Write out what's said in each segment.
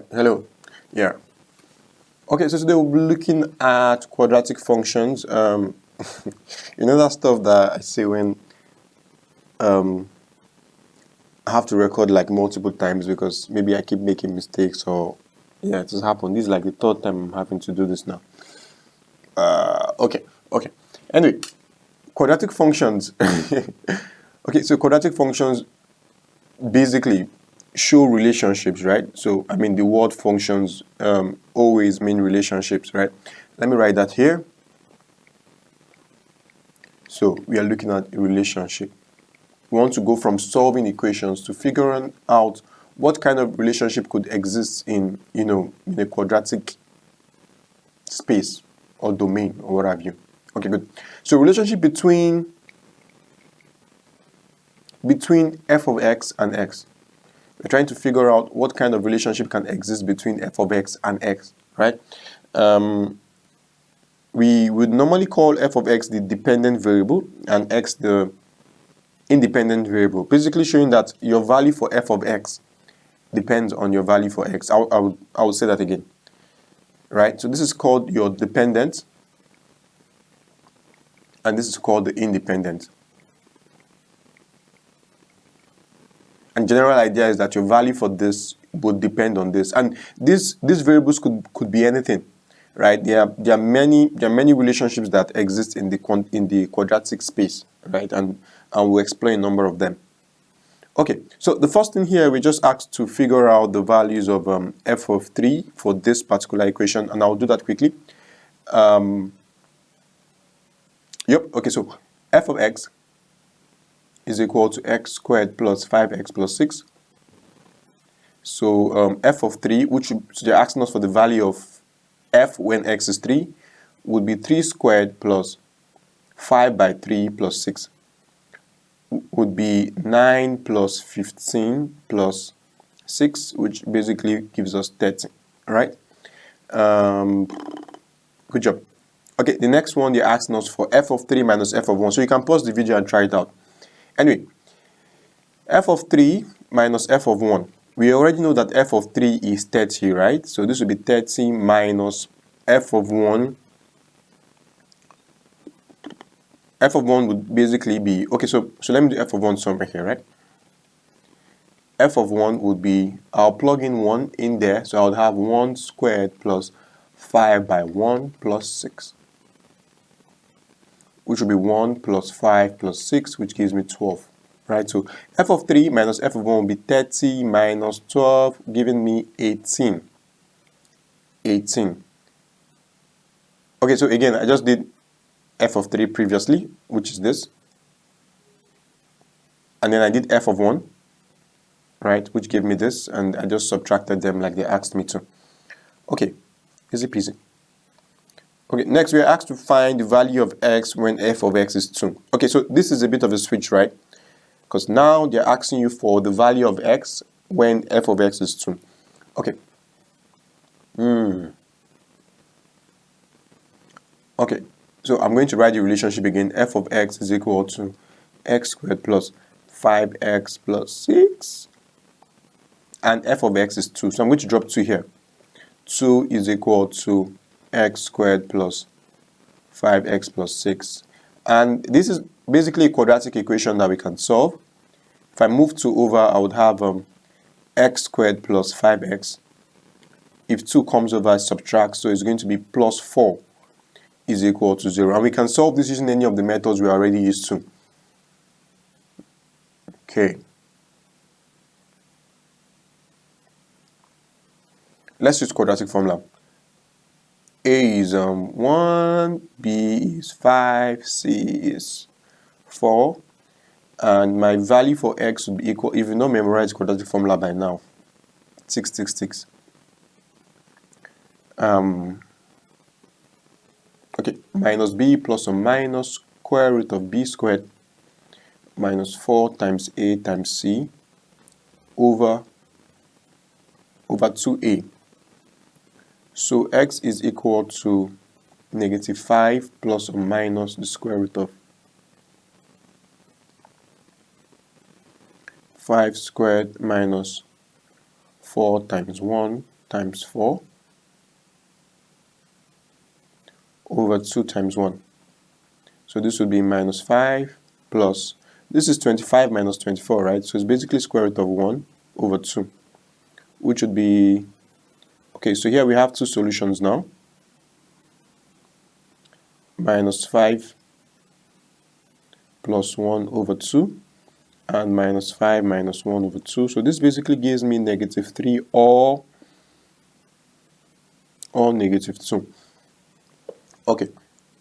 Hello. Yeah. Okay, so today we'll be looking at quadratic functions. You know that stuff that I say when I have to record like multiple times because maybe I keep making mistakes or yeah, it has happened. This is like the third time I'm having to do this now. Okay. Anyway, quadratic functions. Okay, so quadratic functions basically show relationships, right? So I mean the word functions always mean relationships, right? Let me write that here. So we are looking at a relationship. We want to go from solving equations to figuring out what kind of relationship could exist in in a quadratic space or domain or what have you. Okay, good. So relationship between f of x and x. We're trying to figure out what kind of relationship can exist between f of x and x, right? We would normally call f of x the dependent variable and x the independent variable, basically showing that your value for f of x depends on your value for x. I will say that again, right? So this is called your dependent and this is called the independent. And general idea is that your value for this would depend on this, and these variables could be anything, right? There are many relationships that exist in the quadratic space, right? And we'll explain a number of them. Okay, so the first thing here, we just asked to figure out the values of f of 3 for this particular equation, and I'll do that quickly. Okay, so f of x is equal to x squared plus 5x plus 6. So f of 3, so they're asking us for the value of f when x is 3, would be 3 squared plus 5 by 3 plus 6. Would be 9 plus 15 plus 6, which basically gives us 30, right? Good job. Okay, the next one, they're asking us for f of 3 minus f of 1. So you can pause the video and try it out. Anyway, f of 3 minus f of 1. We already know that f of 3 is 30, right? So this will be 30 minus f of 1. F of 1 would basically be, okay, so let me do f of 1 somewhere here, right? F of 1 would be, I'll plug in 1 in there, so I would have 1 squared plus 5 by 1 plus 6, which will be 1 plus 5 plus 6, which gives me 12, right? So f of 3 minus f of 1 will be 30 minus 12, giving me 18. 18. Okay, so again, I just did f of 3 previously, which is this. And then I did f of 1, right, which gave me this, and I just subtracted them like they asked me to. Okay, easy peasy. Okay, next we are asked to find the value of x when f of x is 2. Okay, so this is a bit of a switch, right? Because now they're asking you for the value of x when f of x is 2. Okay. Okay, so I'm going to write the relationship again. F of x is equal to x squared plus 5x plus 6. And f of x is 2. So I'm going to drop 2 here. 2 is equal to x squared plus 5x plus 6. And this is basically a quadratic equation that we can solve. If I move 2 over, I would have x squared plus 5x. If 2 comes over, subtract, so it's going to be plus 4 is equal to 0. And we can solve this using any of the methods we are already used to. Okay. Let's use quadratic formula. A is 1, B is 5, C is 4. And my value for x would be equal, if you not memorize quadratic formula by now, 666. Okay, minus b plus or minus square root of b squared minus 4 times a times c over 2a. So x is equal to negative 5 plus or minus the square root of 5 squared minus 4 times 1 times 4 over 2 times 1. So this would be minus 5 plus, this is 25 minus 24, right? So it's basically square root of 1 over 2, which would be, okay, so here we have two solutions now. Minus 5 plus 1 over 2 and minus 5 minus 1 over 2. So this basically gives me negative 3 or negative 2. Okay,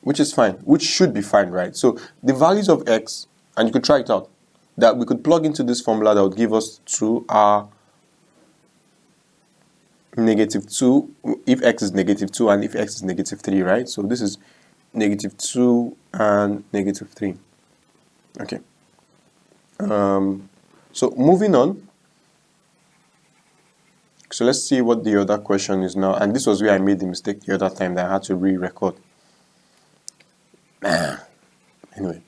which is fine, which should be fine, right? So the values of x, and you could try it out, that we could plug into this formula that would give us 2 are negative 2 if x is negative 2 and if x is negative 3, right? So this is negative 2 and negative 3. Okay. So moving on. So let's see what the other question is now. And this was where I made the mistake the other time that I had to re-record. Anyway.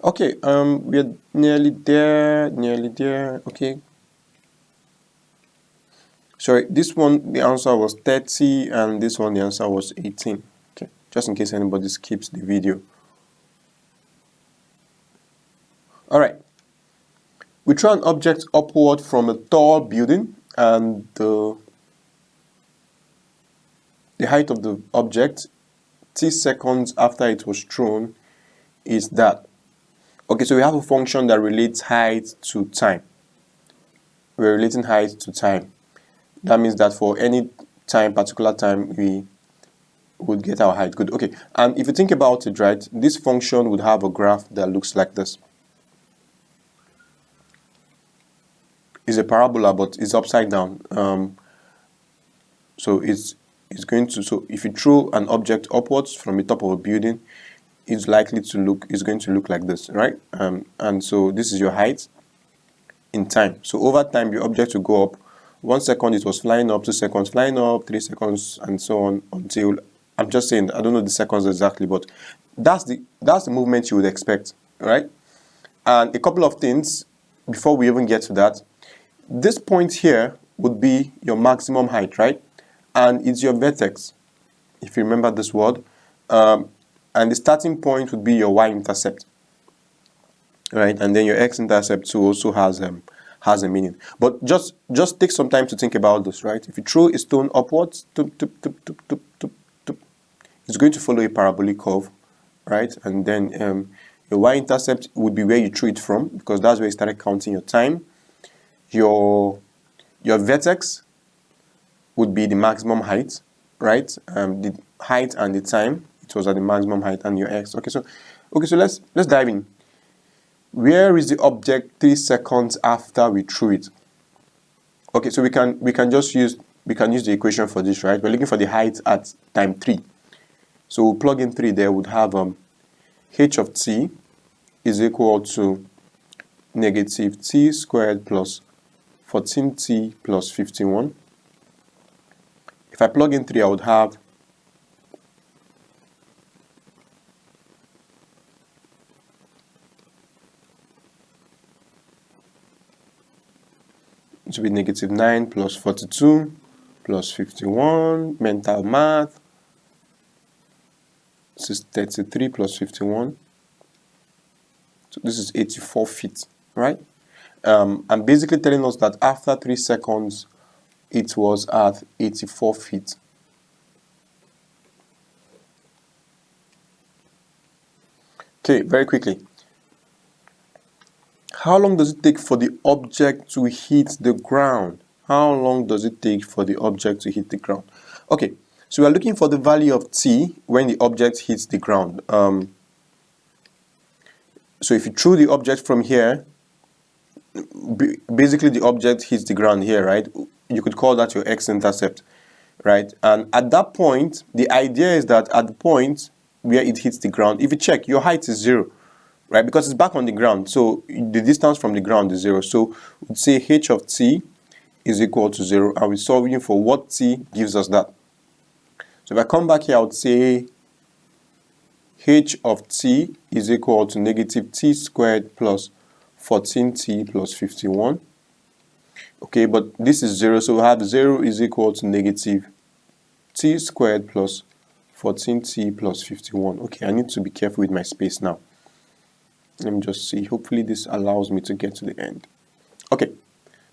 Okay, we're nearly there, okay. Sorry, this one, the answer was 30, and this one, the answer was 18. Okay, just in case anybody skips the video. Alright, we throw an object upward from a tall building, and the height of the object, t seconds after it was thrown, is that. Okay, so we have a function that relates height to time. We're relating height to time. That means that for any time, particular time, we would get our height. Good. Okay, and if you think about it, right, this function would have a graph that looks like this. It's a parabola, but it's upside down. So it's going to, so if you throw an object upwards from the top of a building, it's going to look like this, right? And so this is your height in time. So over time, your object will go up. 1 second it was flying up, 2 seconds flying up, 3 seconds, and so on until, I'm just saying, I don't know the seconds exactly, but that's the movement you would expect, right? And a couple of things before we even get to that. This point here would be your maximum height, right? And it's your vertex, if you remember this word. And the starting point would be your y-intercept, right? And then your x-intercept too also has a meaning. But just take some time to think about this, right? If you throw a stone upwards, it's going to follow a parabolic curve, right? And then your y-intercept would be where you threw it from, because that's where you started counting your time. Your vertex would be the maximum height, right? The height and the time. It was at the maximum height, and your x. Okay, so let's dive in. Where is the object 3 seconds after we threw it? Okay, so we can use the equation for this, right? We're looking for the height at time 3. So we'll plug in 3 there. Would have h of t is equal to negative t squared plus 14t plus 51. If I plug in 3, I would have it will be negative 9 plus 42 plus 51, mental math. This is 33 plus 51. So this is 84 feet, right? I'm basically telling us that after 3 seconds, it was at 84 feet. Okay, very quickly. How long does it take for the object to hit the ground? How long does it take for the object to hit the ground? Okay, so we are looking for the value of t when the object hits the ground. So if you throw the object from here, basically the object hits the ground here, right? You could call that your x-intercept, right? And at that point, the idea is that at the point where it hits the ground, if you check, your height is 0. Right, because it's back on the ground, so the distance from the ground is 0. So we'd say h of t is equal to 0, and we're solving for what t gives us that. So if I come back here, I would say h of t is equal to negative t squared plus 14t plus 51. Okay, but this is 0, so we have 0 is equal to negative t squared plus 14t plus 51. Okay, I need to be careful with my space now. Let me just see. Hopefully this allows me to get to the end. Okay,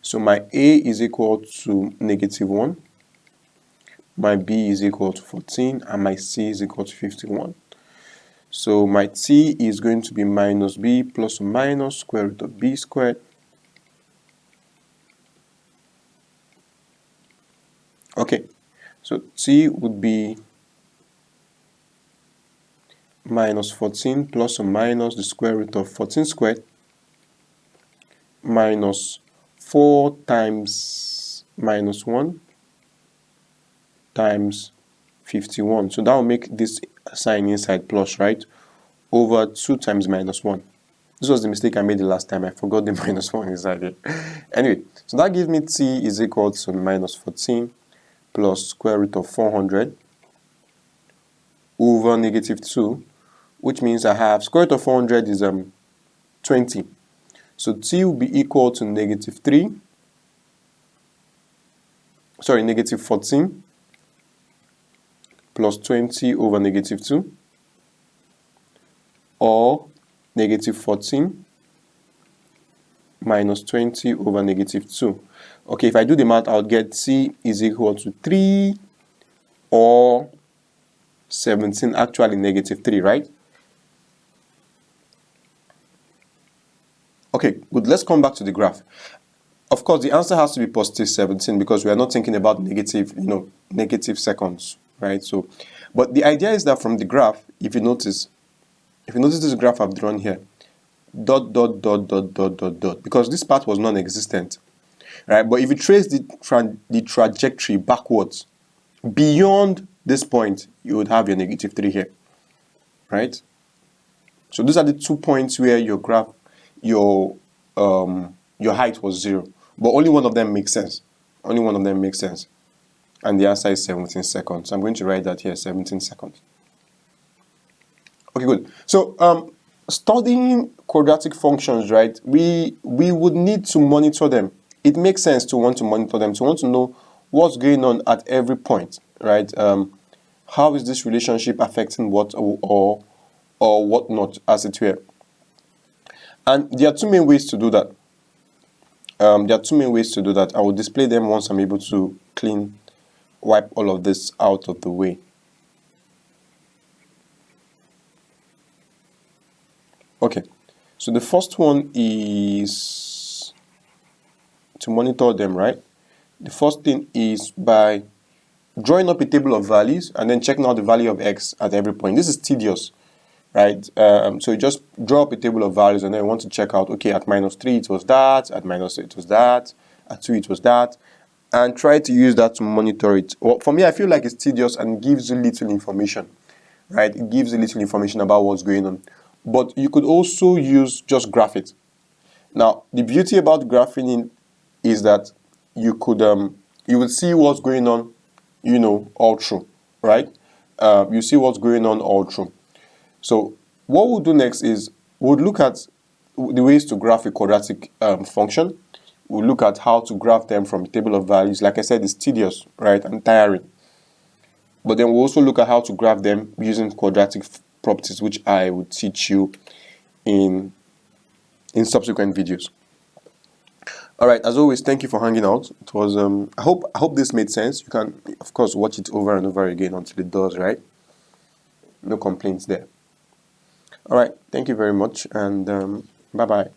so my a is equal to negative 1, my b is equal to 14, and my c is equal to 51. So my t is going to be minus b plus or minus square root of b squared. Okay, so t would be minus 14 plus or minus the square root of 14 squared minus 4 times minus 1 times 51. So that will make this sign inside plus, right? Over 2 times minus 1. This was the mistake I made the last time. I forgot the minus 1 inside it. Anyway, so that gives me t is equal to minus 14 plus square root of 400 over negative 2, which means I have square root of 400 is 20. So t will be equal to negative 14 plus 20 over negative 2, or negative 14 minus 20 over negative 2. Okay, if I do the math, I'll get t is equal to 3 or 17, actually negative 3, right? Okay, good. Let's come back to the graph. Of course, the answer has to be positive 17 because we are not thinking about negative, negative seconds, right? So, but the idea is that from the graph, if you notice this graph I've drawn here, dot, dot, dot, dot, dot, dot, dot, because this part was non-existent, right? But if you trace the trajectory backwards, beyond this point, you would have your negative 3 here, right? So these are the 2 points where your graph, your height was 0, but only one of them makes sense. Only one of them makes sense, and the answer is 17 seconds. I'm going to write that here, 17 seconds. Okay, good. So studying quadratic functions, right? We would need to monitor them. It makes sense to want to monitor them, to want to know what's going on at every point, right? How is this relationship affecting what or what not, as it were. And there are 2 main ways to do that. I will display them once I'm able to wipe all of this out of the way. Okay, so the first one is to monitor them, right? The first thing is by drawing up a table of values and then checking out the value of x at every point. This is tedious, right? So you just draw up a table of values and then you want to check out, okay, at minus 3 it was that, at minus 8 it was that, at 2 it was that, and try to use that to monitor it. Well, for me, I feel like it's tedious and gives you little information, right? It gives you little information about what's going on. But you could also just graph it. Now, the beauty about graphing is that you would see what's going on, all through, right? You see what's going on all through. So what we'll do next is we'll look at the ways to graph a quadratic function. We'll look at how to graph them from a table of values. Like I said, it's tedious, right, and tiring. But then we'll also look at how to graph them using quadratic properties, which I will teach you in subsequent videos. All right, as always, thank you for hanging out. It was I hope this made sense. You can, of course, watch it over and over again until it does, right? No complaints there. All right, thank you very much, and bye-bye.